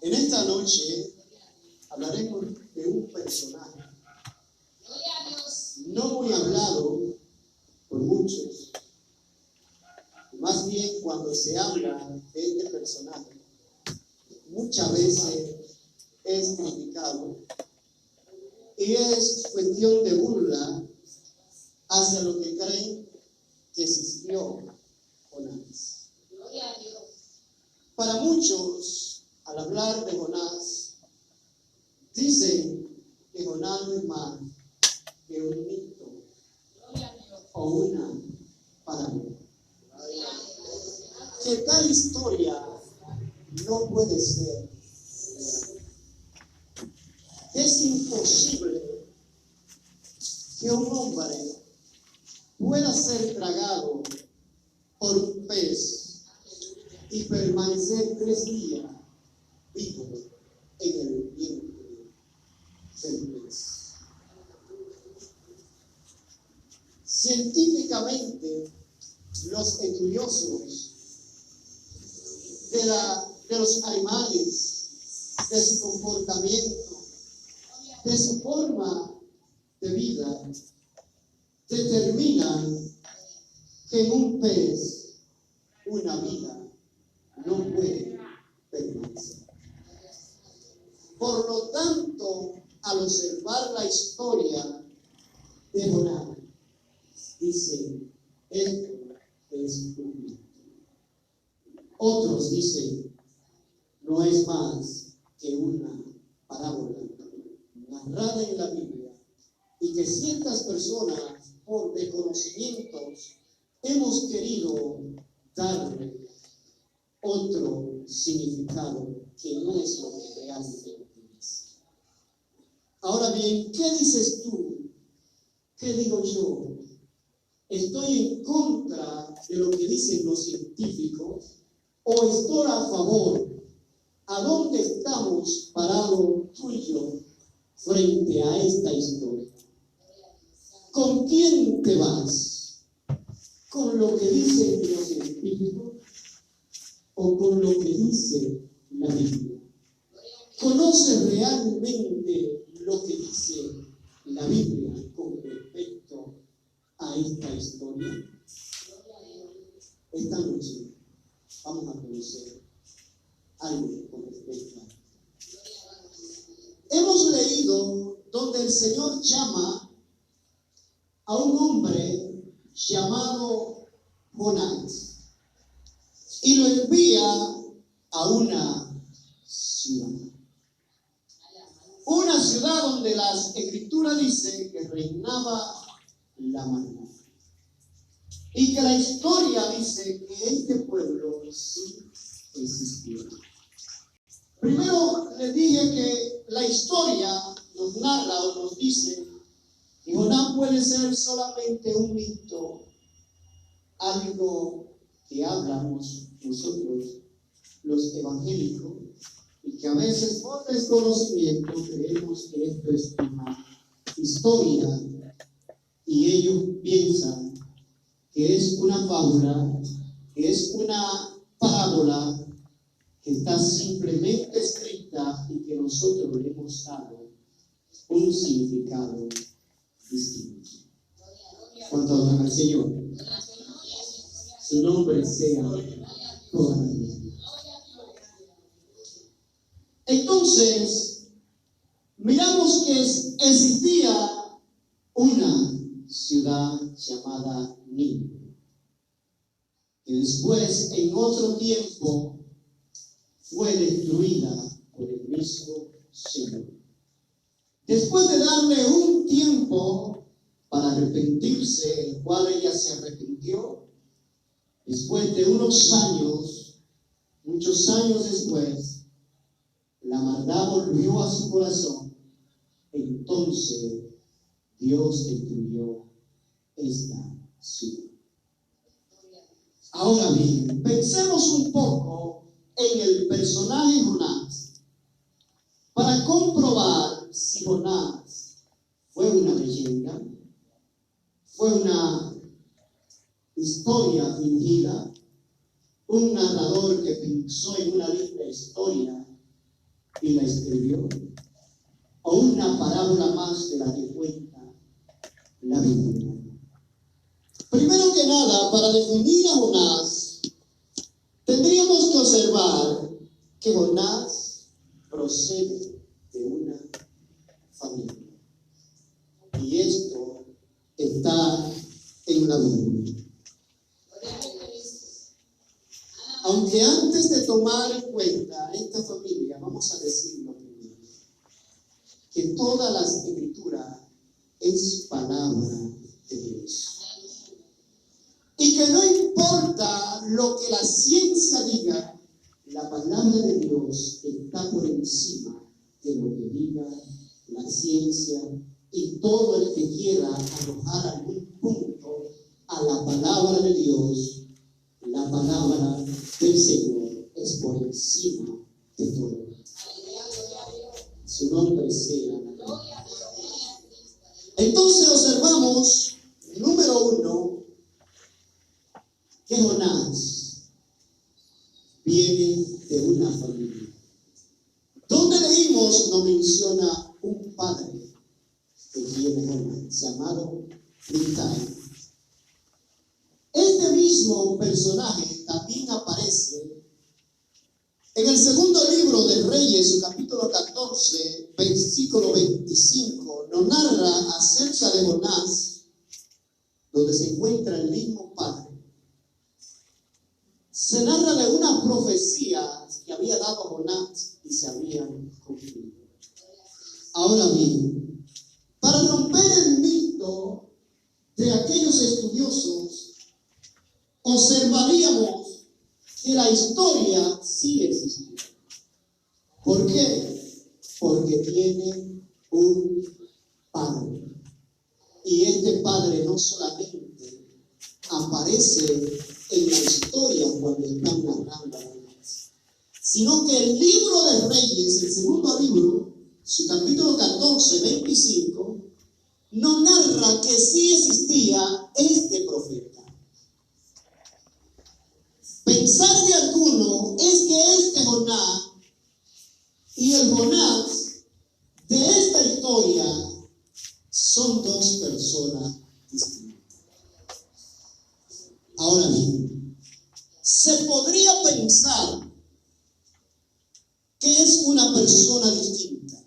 En esta noche hablaremos de un personaje no muy hablado por muchos. Más bien, cuando se habla de este personaje, muchas veces es criticado y es cuestión de burla hacia lo que creen que existió Jonás. Para muchos, al hablar de Jonás, dicen que Jonás no es más que un mito o una parábola. Que tal historia no puede ser. Es imposible que un hombre pueda ser tragado por un pez y permanecer 3 días vivo en el vientre del pez. Científicamente, los estudiosos de los animales, de su comportamiento, de su forma de vida, determinan que en un pez una vida no puede permanecer. Por lo tanto, al observar la historia de Jonás, dice, esto es un mito. Otros dicen, no es más que una parábola narrada en la Biblia y que ciertas personas, por desconocimientos, hemos querido darle otro significado que no es lo que realmente es. Ahora bien, ¿qué dices tú? ¿Qué digo yo? ¿Estoy en contra de lo que dicen los científicos o estoy a favor? ¿A dónde estamos parados tú y yo frente a esta historia? ¿Con quién te vas? ¿Con lo que dicen los científicos o con lo que dice la Biblia? ¿Conoces realmente lo que dice la Biblia con respecto a esta historia? Esta noche vamos a conocer algo con respecto a esto. Hemos leído donde el Señor llama a un hombre llamado Jonás y lo envía a una ciudad. Una ciudad donde las Escrituras dicen que reinaba la maldad. Y que la historia dice que este pueblo sí existió. Primero les dije que la historia nos narra o nos dice que Jonás puede ser solamente un mito, algo que hablamos nosotros, los evangélicos, y que a veces por desconocimiento creemos que esto es una historia y ellos piensan que es una fábula, que es una parábola que está simplemente escrita y que nosotros le hemos dado un significado distinto. ¿Cuánto adoran al Señor? Su nombre sea glorificado. Entonces, miramos que existía una ciudad llamada Nínive, que después, en otro tiempo, fue destruida por el mismo Señor. Después de darle un tiempo para arrepentirse, el cual ella se arrepintió, después de unos años, muchos años después, la maldad volvió a su corazón. Entonces Dios destruyó esta ciudad. Ahora bien, pensemos un poco en el personaje Jonás para comprobar si Jonás fue una leyenda, fue una historia fingida, un narrador que pensó en una linda historia y la escribió, o una parábola más de la que cuenta la Biblia. Primero que nada, para definir a Jonás, tendríamos que observar que Jonás procede de una familia. Y esto está en la Biblia. Aunque antes de tomar en cuenta esta familia, vamos a decirlo primero, que toda la escritura es palabra de Dios. Y que no importa lo que la ciencia diga, la palabra de Dios está por encima de lo que diga la ciencia, y todo el que quiera arrojar algún punto a la palabra de Dios, la palabra del Señor es por encima de todo. Su nombre sea. Entonces observamos, número uno, que Jonás viene de una familia. Donde leímos no menciona un padre que tiene Jonás, llamado Mitai. Este mismo personaje también aparece en el segundo libro de Reyes, su capítulo 14, versículo 25. Nos narra acerca de Jonás, donde se encuentra el mismo padre. Se narra de una profecía que había dado Jonás y se habían cumplido. Ahora bien, para romper el mito de aquellos estudiosos, observaríamos que la historia sí existió. ¿Por qué? Porque tiene un padre. Y este padre no solamente aparece en la historia cuando están narrando, sino que el libro de Reyes, el segundo libro, su capítulo 14, 25, nos narra que sí existía este profeta. Pensar de alguno es que este Jonás y el Jonás de esta historia son dos personas distintas. Ahora bien, se podría pensar que es una persona distinta.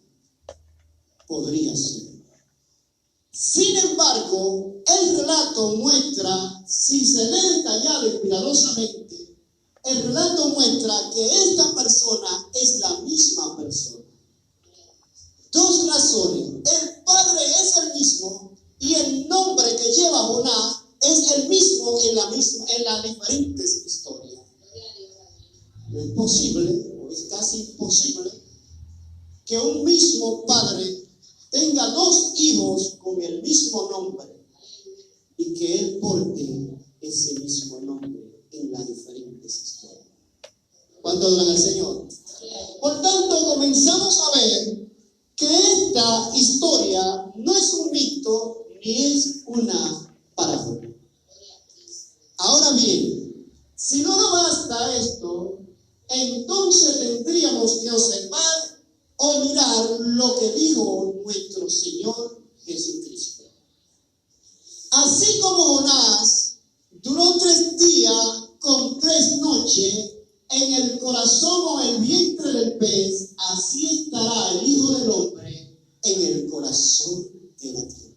Podría ser. Sin embargo, el relato muestra, si se lee detallado y cuidadosamente, el relato muestra que esta persona es la misma persona. Dos razones. El padre es el mismo y el nombre que lleva Jonás es el mismo en las diferentes historias. No es posible, o es casi imposible, que un mismo padre tenga dos hijos con el mismo nombre y que él porte ese mismo nombre en las diferentes historias. ¿Cuánto adoran al Señor? Por tanto, comenzamos a ver que esta historia no es un mito ni es una parábola. Ahora bien, si no nos basta esto, entonces tendríamos que observar o mirar lo que dijo nuestro Señor Jesucristo. Así como Jonás duró 3 días con 3 noches en el corazón o el vientre del pez, así estará el Hijo del Hombre en el corazón de la tierra.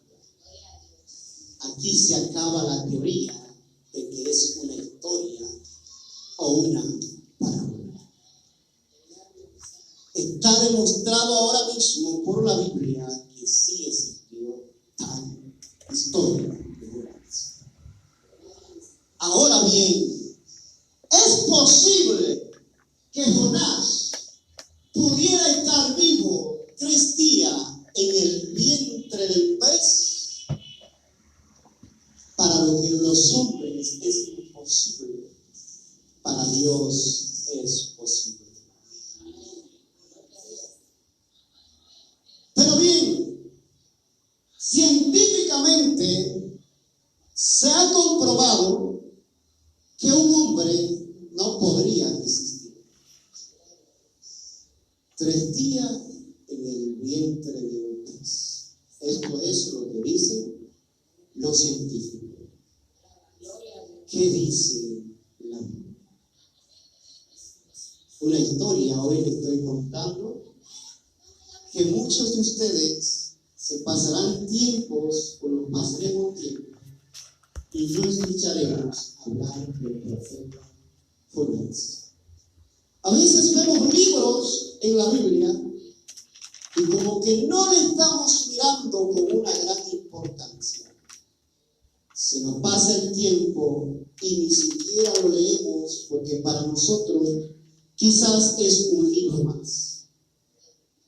Aquí se acaba la teoría de que es una historia o una parábola. Está demostrado ahora mismo por la Biblia que sí existió tal historia de Jonás. Ahora bien, es posible que Jonás pudiera estar vivo 3 días en el vientre del pez. Para los hombres es imposible, para Dios es posible. Pero bien, científicamente se ha comprobado que un hombre no podría existir. 3 días en el vientre de un pez. Esto es lo que dicen los científicos. ¿Qué dice la Biblia? Una historia hoy les estoy contando que muchos de ustedes se pasarán tiempos o nos pasaremos tiempo y no escucharemos hablar del profeta Jonás. A veces vemos libros en la Biblia y como que no le estamos mirando con una gran importancia. Se nos pasa el tiempo y ni siquiera lo leemos porque para nosotros quizás es un libro más.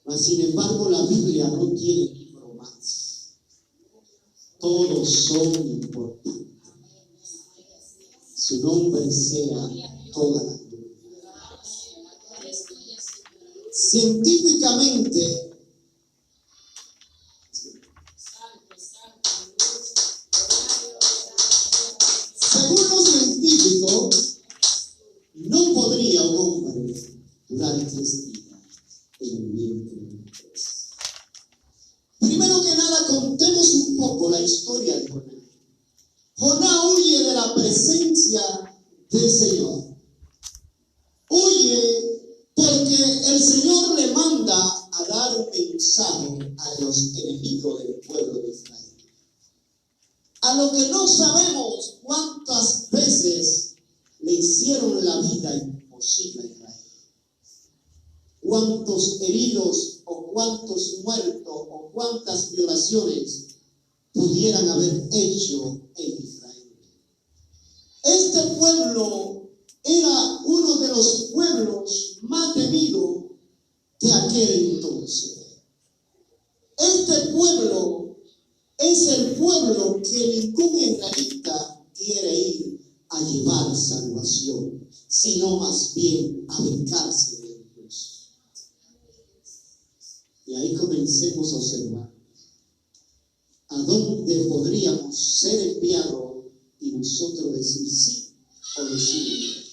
Mas, sin embargo, la Biblia no tiene libro más. Todos son importantes. Su nombre sea toda la gloria. Científicamente, según los científicos, no podría un hombre durar 3 días en el vientre de un pez. Primero que nada, contemos un poco la historia de Jonás. Jonás huye de la presencia del Señor. Huye porque el Señor le manda a dar un mensaje a los enemigos del pueblo de Israel. A lo que no sabemos cuántas veces le hicieron la vida imposible a Israel. Cuántos heridos o cuántos muertos o cuántas violaciones pudieran haber hecho en Israel. Este pueblo era uno de los pueblos más temidos de aquel entonces. Este pueblo es el pueblo que ningún israelita quiere ir a llevar salvación, sino más bien a vengarse de ellos. Y ahí comencemos a observar a dónde podríamos ser enviados y nosotros decir sí o decir no.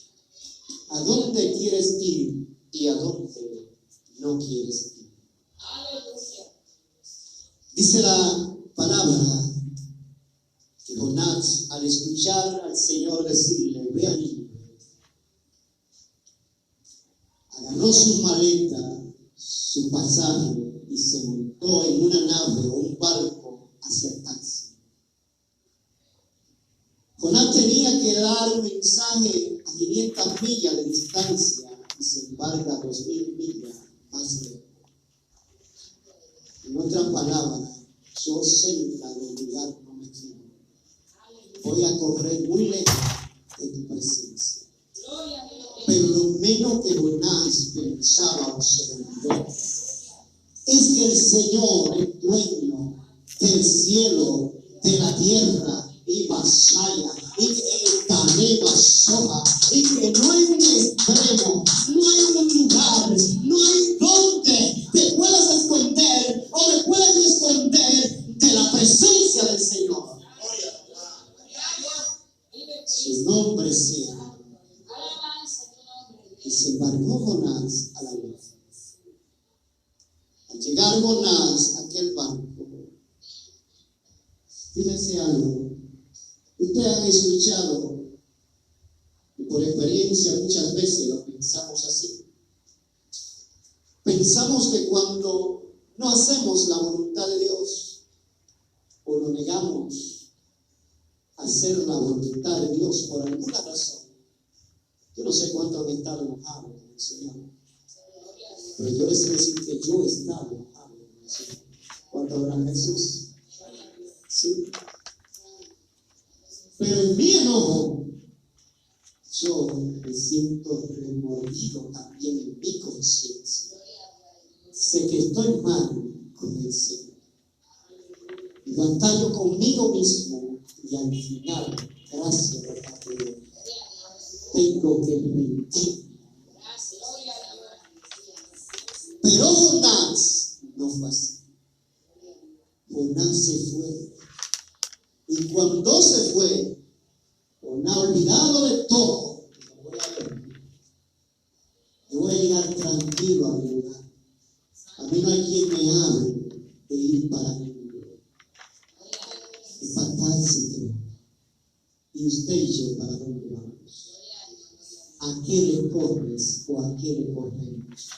¿A dónde quieres ir y a dónde no quieres ir? Dice la palabra que Jonás, al escuchar al Señor decirle, ve a Nínive, agarró su maleta, su pasaje y se montó en una nave o un barco hacia Tarsis. Jonás tenía que dar un mensaje a 500 millas de distancia y se embarca 2000 millas más lejos. En otras palabras, yo cerca del lugar no me quiero. Voy a correr muy lejos de tu presencia. Pero lo menos que Jonás pensaba o se olvidó es que el Señor es dueño del cielo, de la tierra y vasalla, y que Taneba soja, y que no hay un extremo, no hay un lugar, no hay donde te puedas esconder o te puedas esconder de la presencia del Señor. Su nombre sea. Y se embarcó Jonás a la luz. Al llegar Jonás a aquel barco, fíjense algo. Ustedes han escuchado, y por experiencia muchas veces lo pensamos así. Pensamos que cuando no hacemos la voluntad de Dios o lo negamos a hacer la voluntad de Dios por alguna razón, yo no sé cuántos han estado enojados con el Señor, pero yo les quiero decir que yo he estado enojado con el Señor. ¿Cuánto habrá Jesús? Sí. Pero en mi enojo, yo me siento remordido también en mi conciencia. Sé que estoy mal con el Señor. Y batallo conmigo mismo y al final, gracias por parte de Dios, tengo que mentir. Pero Jonás no fue así. Jonás se fue. Y cuando se fue, Jonás, olvidado de todo, yo voy a llegar tranquilo a mi lugar. alguien me hable de ir para Nínive, de Tarsis, y usted y yo, ¿para dónde vamos? ¿A qué le corres o a qué le corremos?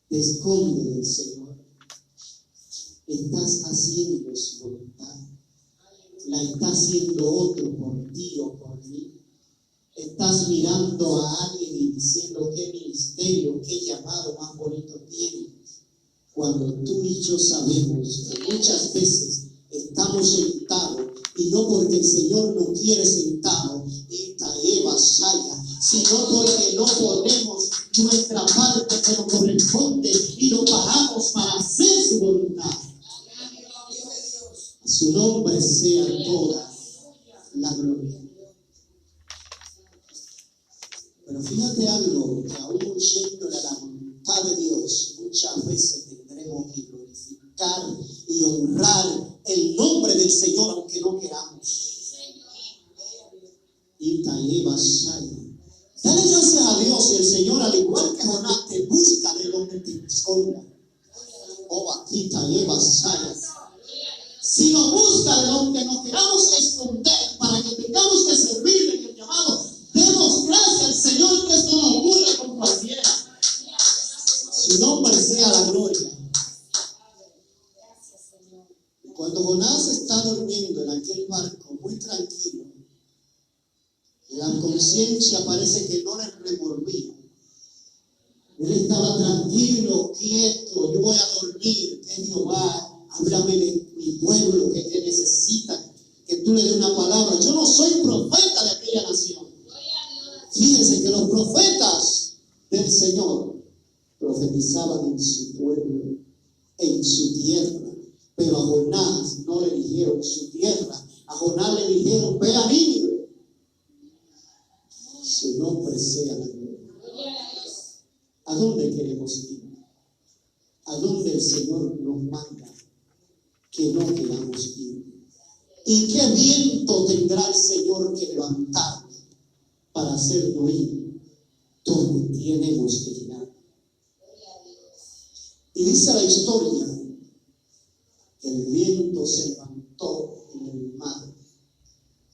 Te esconde del Señor. Estás haciendo su voluntad. La está haciendo otro por ti o por mí. Estás mirando a alguien y diciendo qué ministerio, qué llamado más bonito tiene. Cuando tú y yo sabemos que muchas veces estamos sentados y no porque el Señor nos quiere sentados, sino porque no ponemos nuestra parte que nos corresponde y nos paramos para hacer su voluntad. A su nombre sea toda la gloria. Pero fíjate algo, que aún yéndole a la voluntad de Dios, muchas veces tendremos que glorificar y honrar el nombre del Señor, aunque no queramos. Dale gracias a Dios, y el Señor, al igual que Jonás, te busca de donde te esconda. Si nos busca de donde nos queramos esconder para que tengamos que servirle en el llamado, demos gracias al Señor, que esto no ocurre con cualquiera. Su nombre sea la gloria. Y cuando Jonás está durmiendo en aquel barco, muy tranquilo, la conciencia parece que no le remordía. Él estaba tranquilo, quieto. Yo voy a dormir. Que Jehová, háblame de mi pueblo, que necesita que tú le des una palabra. Yo no soy profeta de aquella nación. Fíjense que los profetas del Señor profetizaban en su pueblo, en su tierra. Pero a Jonás no le dijeron su tierra. A Jonás le dijeron, ve a Nínive. Su nombre sea la gloria. ¿A dónde queremos ir? ¿A dónde el Señor nos manda que no queramos ir? ¿Y qué viento tendrá el Señor que levantar para hacernos ir donde tenemos que llegar? Y dice la historia que el viento se levantó en el mar,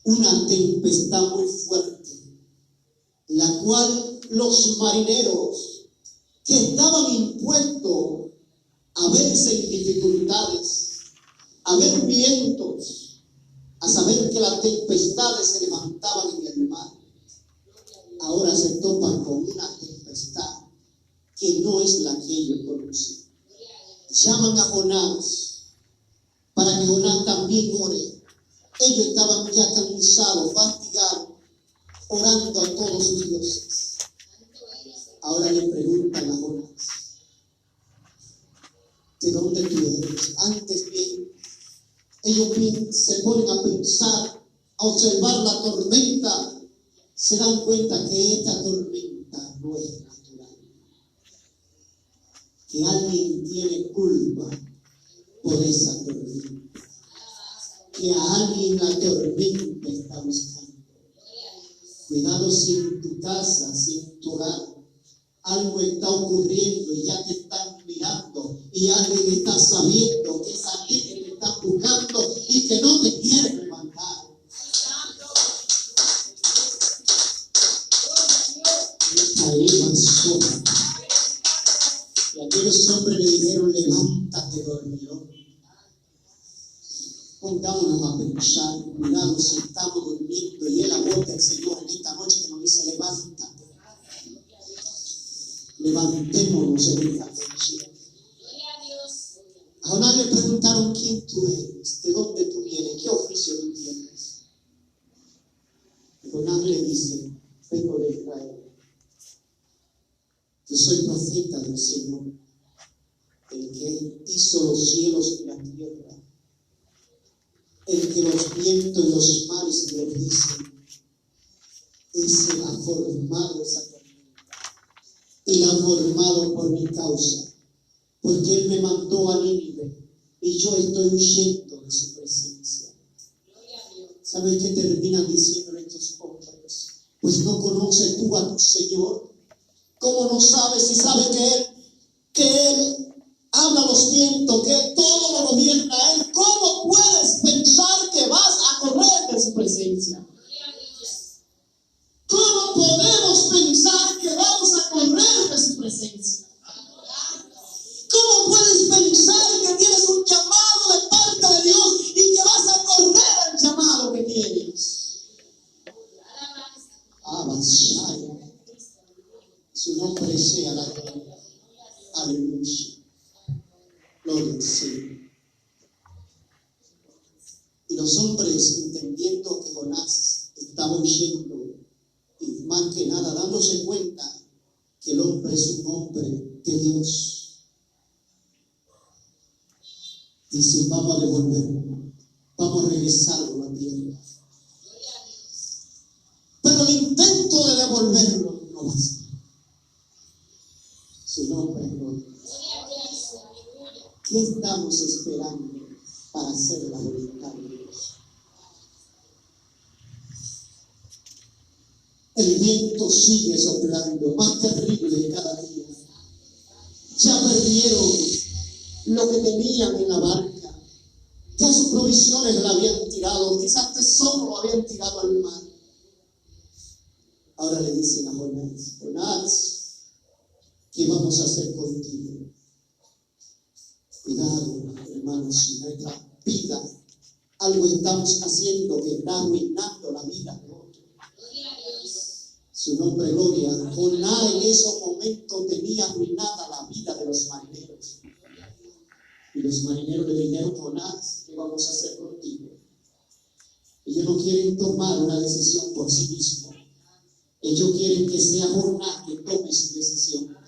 una tempestad muy fuerte, la cual los marineros que estaban impuestos a verse en dificultades, a ver vientos, a saber que las tempestades se levantaban en el mar, ahora se topan con una tempestad que no es la que ellos conocen. Llaman a Jonás para que Jonás también ore. Ellos estaban ya cansados, fatigados, orando a todos sus dioses. Ahora le preguntan a Jonás, ¿de dónde tú eres? Antes bien, ellos se ponen a pensar, a observar la tormenta, se dan cuenta que esta tormenta no es natural, que alguien tiene culpa por esa tormenta, que a alguien la tormenta está buscando. Cuidado si en tu casa, si en tu hogar algo está ocurriendo y ya te están mirando y alguien está sabiendo que es a ti que te están buscando y que no te quieren levantar. Y aquellos hombres le dijeron, levántate, dormilón. Pongámonos a pensar, cuidado si estamos durmiendo y es la voz del Señor en esta noche que nos dice, levántate. Levantémonos en esta noche. A Jonás le preguntaron, ¿quién tú eres? ¿De dónde tú vienes? ¿Qué oficio tú tienes? Y Jonás le dice, vengo de Israel. Yo soy profeta del Señor, el que hizo los cielos y la tierra, el que los vientos y los mares le dicen. Ese ha formado esa tormenta y la ha formado por mi causa, porque Él me mandó a Nínive y yo estoy huyendo de su presencia. ¿Sabes qué terminan diciendo estos hombres? Pues no conoces tú a tu Señor. ¿Cómo no sabes si sabes que Él habla a los vientos, que todo lo gobierna Él, ¿cómo puedes pensar que vas a correr de su presencia? ¿Cómo podemos pensar que vamos a correr de su presencia? ¿Cómo puedes pensar que tienes un llamado de parte de Dios y que vas a correr al llamado que tienes? Abashaya. Su nombre sea la gloria. Aleluya. Gloria al Señor. Y los hombres, entendiendo que Jonás estaba huyendo, y más que nada dándose cuenta que el hombre es un hombre de Dios, dicen: vamos a devolverlo, vamos a regresarlo a la tierra. Pero el intento de devolverlo no basta. Su nombre es gloria. ¿Qué estamos esperando para hacer la voluntad de Dios? El viento sigue soplando, más terrible cada día. Ya perdieron lo que tenían en la barca. Ya sus provisiones la habían tirado, quizás tesoro lo habían tirado al mar. Ahora le dicen a Jonás: Jonás, ¿qué vamos a hacer contigo? Cuidado, hermanos, si nuestra vida algo estamos haciendo que está arruinando la vida de otro. Su nombre, gloria. Jonás en esos momentos tenía arruinada la vida de los marineros. Y los marineros le dijeron: Jonás, ¿qué vamos a hacer contigo? Ellos no quieren tomar una decisión por sí mismos. Ellos quieren que sea Jonás que tome su decisión.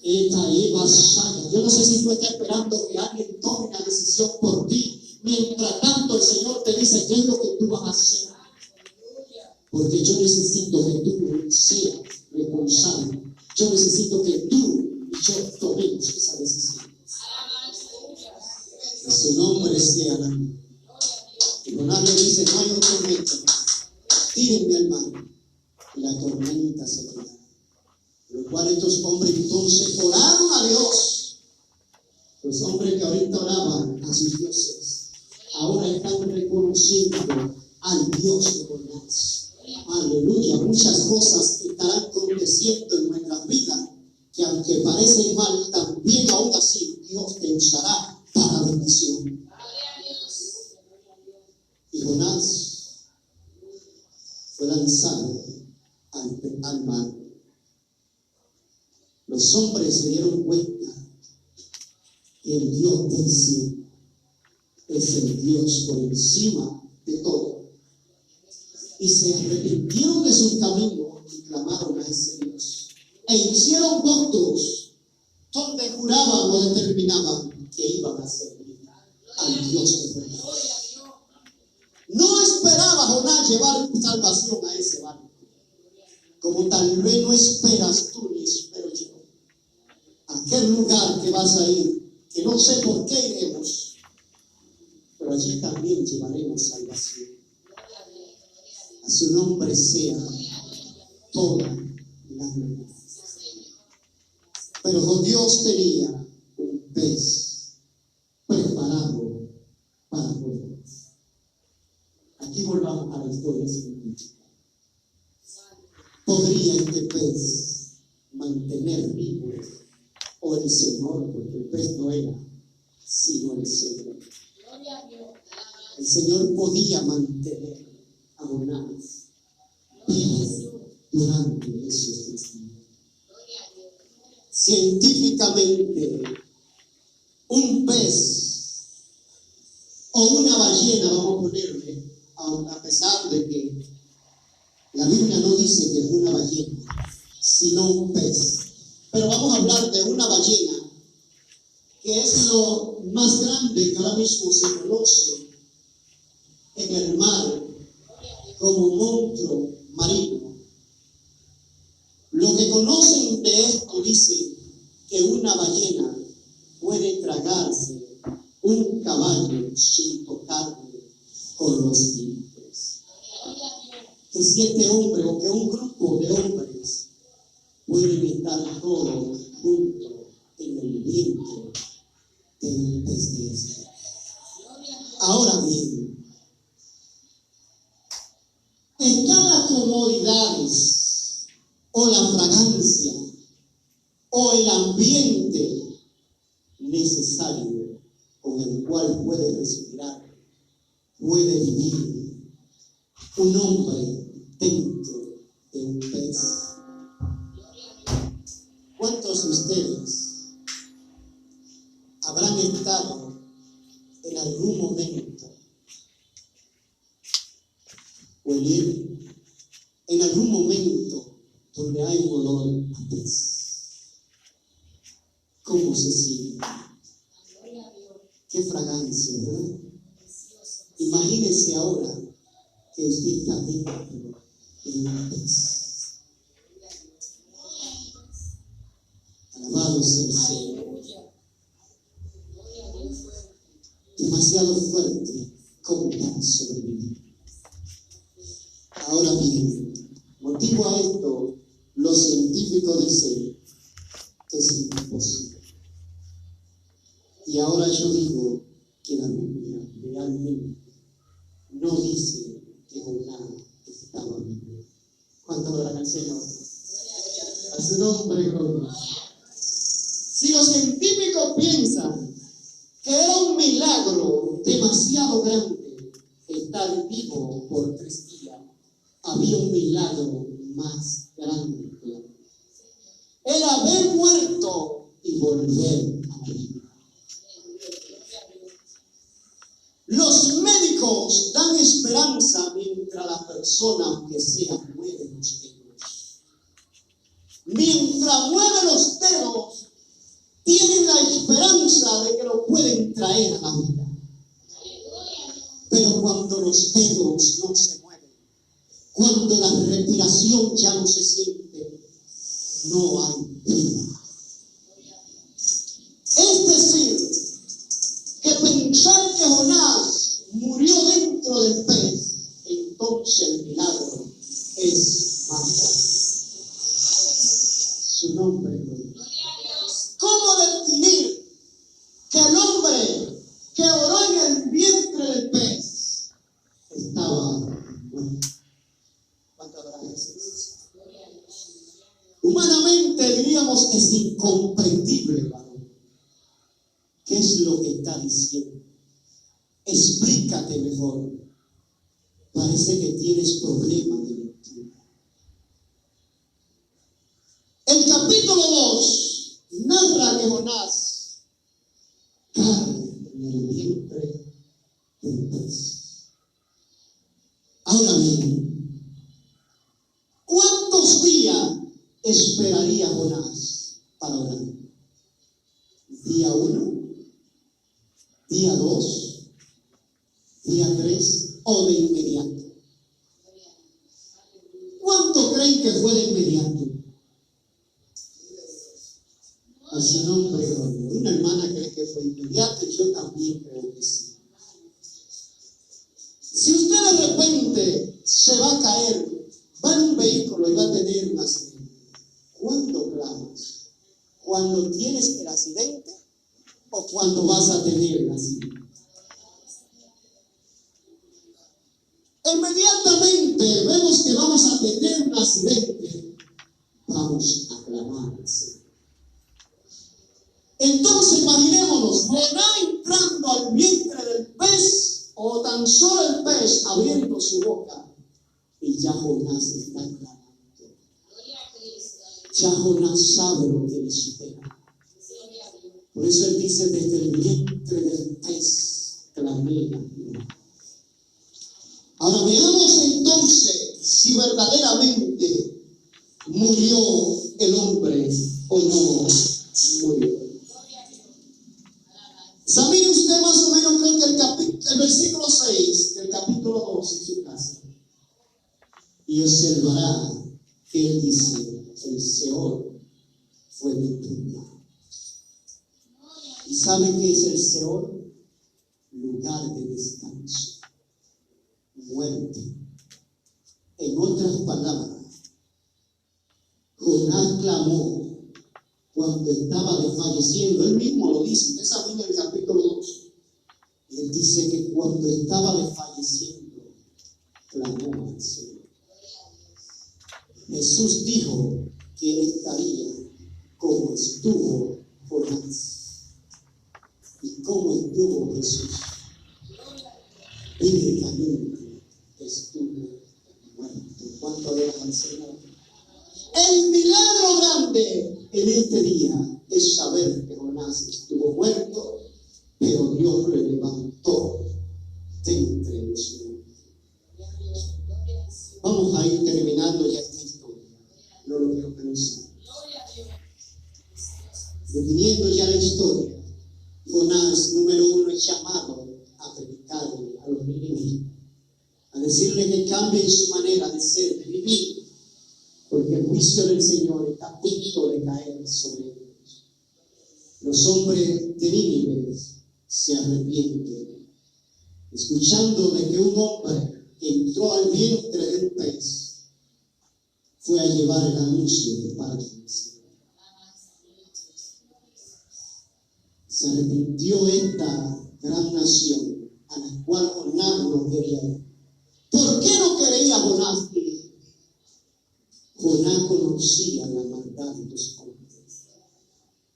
Yo no sé si tú estás esperando que alguien tome una decisión por ti. Mientras tanto, el Señor te dice qué es lo que tú vas a hacer. Porque yo necesito que tú seas responsable. Yo necesito que tú y yo tomemos esa decisión. Que su nombre sea la gloria. Y Jonás le dice: no hay otro método. Tírenme al mar y la tormenta se quedará. Lo cual estos hombres entonces oraron a Dios. Los hombres que ahorita oraban a sus dioses, ahora están reconociendo al Dios de Jonás. Aleluya. Muchas cosas estarán aconteciendo en nuestras vidas que, aunque parecen mal, también aún así Dios te usará para bendición. Y Jonás fue lanzado al mar. Los hombres se dieron cuenta que el Dios del cielo es el Dios por encima de todo. Y se arrepintieron de sus caminos y clamaron a ese Dios. E hicieron votos donde juraban o determinaban que iban a servir al Dios de Jonás. No esperaba Jonás llevar salvación a ese barco, como tal vez no esperas tú ni espero yo. Aquel lugar que vas a ir, que no sé por qué iremos, pero allí también llevaremos salvación. A su nombre sea toda la gloria. Pero Dios tenía un pez preparado para Jonás. Aquí volvamos a la historia científica. ¿Podría este pez mantener vivo o el Señor? Porque el pez no era sino el Señor. El Señor podía mantener a Jonás vivo durante esos 3 días. Científicamente, un pez o una ballena, vamos a ponerle, a pesar de que la Biblia no dice que es una ballena, sino un pez. Pero vamos a hablar de una ballena, que es lo más grande que ahora mismo se conoce en el mar como monstruo marino. Lo que conocen de esto dicen que una ballena puede tragarse un caballo sin tocarle con los dientes. Que 7 hombres o que un grupo de hombres pueden estar todos juntos en el vientre de un pez de este. Ahora bien, están las comodidades o la fragancia o el ambiente necesario con el cual puede respirar, puede vivir un hombre dentro de un pez. ¿Cuántos de ustedes habrán estado en algún momento o en algún momento donde hay un olor a pez? ¿Cómo se siente? Qué fragancia, ¿verdad? Imagínense ahora que usted está dentro de un pez. Alabado sea el Señor. Demasiado fuerte como para sobrevivir. Ahora bien, motivo a esto, los científicos dicen que es imposible. Y ahora yo digo que la Biblia realmente no dice que Jonás estaba vivo. ¿Cuánto adoran al Señor? A su nombre, gloria. Si los científicos piensan que era un milagro demasiado grande estar vivo por 3 días, había un milagro más grande. El haber muerto y volver a la vida. Los médicos dan esperanza mientras la persona, aunque sea, mueve los dedos. Mientras mueve los dedos, tienen la esperanza de que lo pueden traer a la vida. Pero cuando los dedos no se mueven, cuando la respiración ya no se siente, no hay vida. Es decir, que pensar que Jonás murió dentro del pez, entonces el milagro es más grande. Su nombre es Dios. ¿Cómo definir que el hombre que oró en el vientre del pez estaba muerto? ¿Cuánto habrá Jesús? Humanamente diríamos que es incomprendible, varón. ¿Qué es lo que está diciendo? Explícate mejor. Parece que tienes problemas de lectura. El capítulo 2 narra que Jonás cae en el vientre del pez. Ahora bien, ¿cuántos días esperaría Jonás para orar? ¿Día 1? ¿Día 2? ¿Día 3? ¿O de inmediato? ¿Cuánto creen que fue de inmediato? A su nombre, gloria. Una hermana cree que fue inmediato y yo también creo que sí. Si usted de repente se va a caer, va en un vehículo y va a tener un accidente, ¿cuándo clamas? ¿Cuando tienes el accidente o cuando vas a tener el accidente? Inmediatamente vemos que vamos a tener un accidente, vamos a clamar al Señor. Entonces imaginémonos, Jonás entrando al vientre del pez o tan solo el pez abriendo su boca y ya Jonás está clamando. Ya Jonás sabe lo que le supera. Por eso él dice, desde el vientre del pez clamé a Jehová. Ahora veamos entonces si verdaderamente murió el hombre o no murió. ¿Sabe usted más o menos, creo que el versículo 6 del capítulo 2 en su casa? Y observará que él dice, el Seol fue destruido. ¿Y sabe qué es el Seol? Lugar de descanso, muerte. En otras palabras, Jonás clamó cuando estaba desfalleciendo, él mismo lo dice, usted sabe en el capítulo 2, él dice que cuando estaba desfalleciendo, clamó al Señor. Jesús dijo que él estaría como estuvo Jonás. ¿Y cómo estuvo Jesús? Bíblicamente estuvo muerto. ¿Cuánto adoran al Señor? El milagro grande en este día es saber que Jonás estuvo muerto, pero Dios lo levantó de entre los muertos. Vamos a ir terminando ya esta historia. No lo quiero pensar. Definiendo ya la historia, Jonás, número 1, es llamado a predicarle a los niños, a decirle que cambien su manera de ser, de vivir, porque el juicio del Señor está a punto de caer sobre ellos. Los hombres de Nínive se arrepienten, escuchando de que un hombre que entró al vientre de un pez fue a llevar el anuncio de parte del Señor. Se arrepintió esta gran nación a la cual Jonás no quería ir. ¿Por qué no quería Jonás ir? Jonás conocía la maldad de los hombres.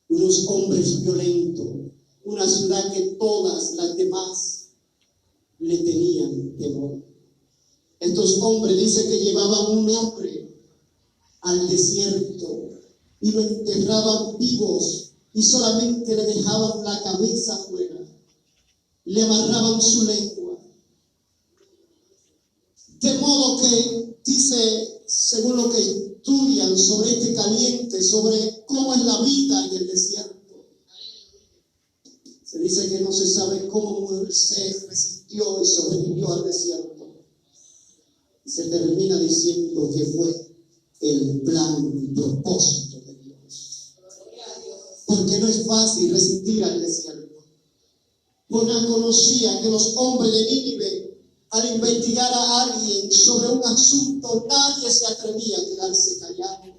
Unos hombres violentos, una ciudad que todas las demás le tenían temor. Estos hombres dicen que llevaban un hombre al desierto y lo enterraban vivos y solamente le dejaban la cabeza afuera, le amarraban su lengua. De modo que dice, según lo que estudian sobre este caliente, sobre cómo es la vida en el desierto, se dice que no se sabe cómo Moisés resistió y sobrevivió al desierto. Y se termina diciendo que fue el plan y propósito de Dios. Porque no es fácil resistir al desierto. Jonás conocía que los hombres de Nínive, al investigar a alguien sobre un asunto, nadie se atrevía a quedarse callado.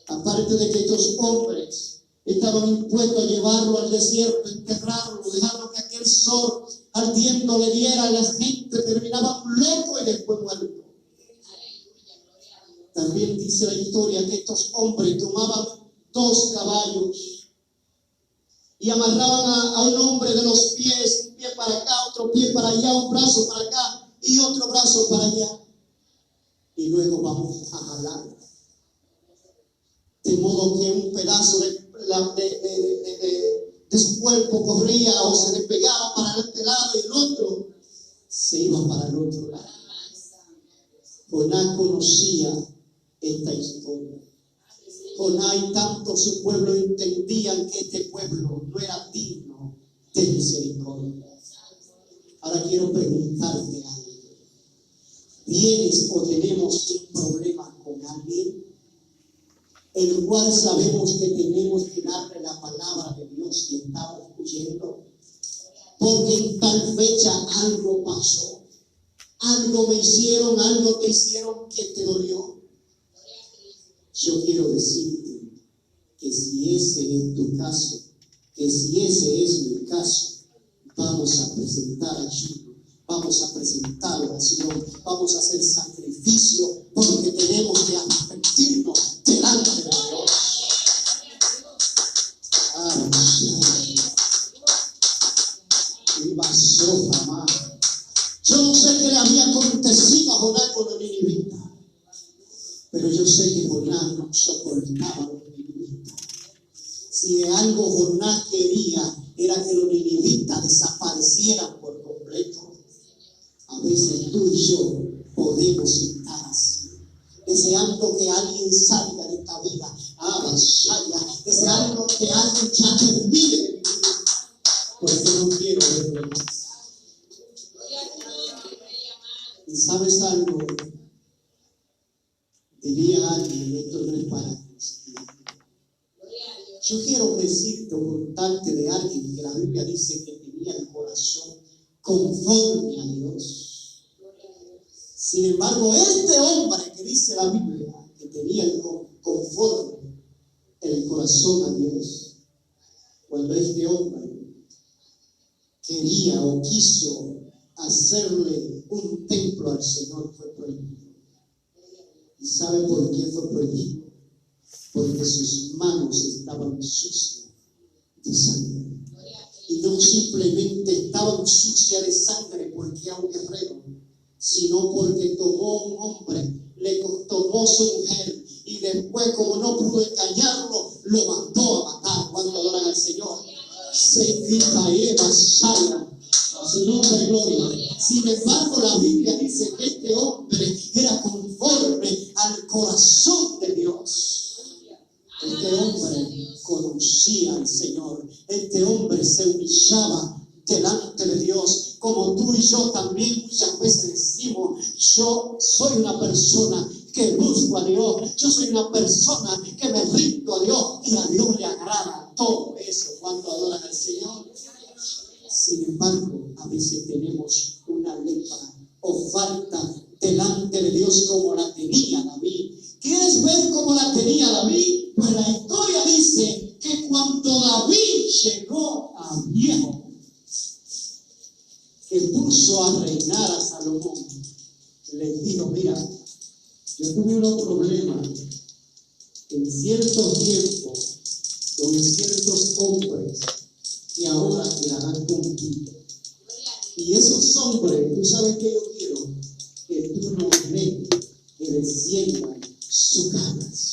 Aparte de que estos hombres estaban impuestos a llevarlo al desierto, enterrarlo, dejarlo que aquel sol al viento le diera, la gente terminaba loco y después muerto. También dice la historia que estos hombres tomaban 2 caballos y amarraban a un hombre de los pies, un pie para acá, otro pie para allá, un brazo para acá y otro brazo para allá. Y luego vamos a jalar. De modo que un pedazo de su cuerpo corría o se despegaba para este lado y el otro se iba para el otro lado. Jonás conocía esta historia. Jonás y tanto su pueblo entendían que este pueblo no era digno de misericordia. Ahora quiero preguntarte algo. ¿Tienes o tenemos un problema con alguien el cual sabemos que tenemos que darle la palabra de Dios y estamos huyendo? Porque en tal fecha algo pasó, algo me hicieron, algo te hicieron que te dolió. Yo quiero decirte que si ese es tu caso, que si ese es mi caso, vamos a presentar ayuno, vamos a presentar oración, vamos a hacer sacrificio, porque tenemos que arrepentirnos delante de Dios. Yo no sé qué le había acontecido a Jonás con los ninivitas, pero yo sé que Jonás no soportaba a los ninivitas. Si de algo Jonás quería, era que los ninivitas desaparecieran por completo. A veces tú y yo podemos estar así, deseando que alguien salga de esta vida, deseando que alguien ya termine de vivir, porque no quiero verlo más. Y sabes algo, diría alguien, esto no es para cristianos. Yo quiero decirte o contarte de alguien que la Biblia dice que tenía el corazón conforme a Dios. Sin embargo, este hombre que dice la Biblia que tenía el conforme, el corazón a Dios. Cuando este hombre quería o quiso hacerle un templo al Señor, fue prohibido. ¿Y sabe por qué fue prohibido? Porque sus manos estaban sucias de sangre. Y no simplemente estaban sucias de sangre porque era un guerrero, sino porque tomó un hombre, le tomó su mujer y después, como no pudo engañarlo, lo mandó a matar. Cuando adoran al Señor, se quita Eva, Shaya, a su nombre gloria. Sin embargo, la Biblia dice que este hombre era conforme al corazón de Dios. Este hombre conocía al Señor. Este hombre se humillaba delante de Dios, como tú y yo también muchas veces decimos: yo soy una persona que busco a Dios, yo soy una persona que me rindo a Dios, y a Dios le agrada todo eso cuando adoran al Señor. Sin embargo, a veces tenemos una lepra o falta delante de Dios como la tenía David. ¿Quieres ver cómo la tenía David? Pues la historia dice que cuando David llegó a viejo, que puso a reinar a Salomón, le dijo: mira, yo tuve unos problemas en ciertos tiempos con ciertos hombres que ahora quedarán contigo. Y esos hombres, tú sabes que yo quiero que tú nos dejes que desciendan sus ganas.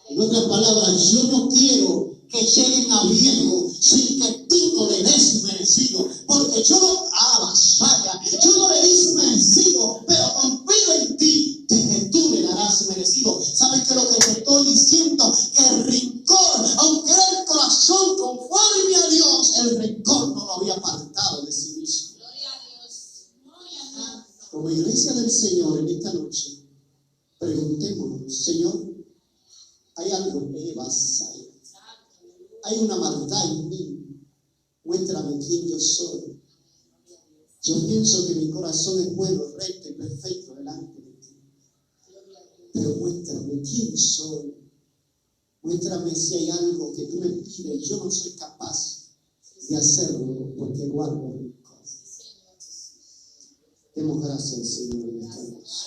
En otras palabras, yo no quiero que lleguen a viejo sin que tú no le des su merecido, porque yo no le di su merecido, pero confío en ti de que tú le darás su merecido. ¿Sabes qué es lo que te estoy diciendo? Que el rencor, aunque era el corazón conforme a Dios, el rencor no lo había apartado de sí mismo. Gloria a Dios. Como iglesia del Señor, en esta noche, preguntémonos: Señor, hay algo que vas a ir. Hay una maldad en mí. Muéstrame quién yo soy. Yo pienso que mi corazón es bueno, recto y perfecto delante de ti. Pero muéstrame quién soy. Muéstrame si hay algo que tú me pides y yo no soy capaz de hacerlo porque guardo rencor. Demos gracias al Señor en esta noche.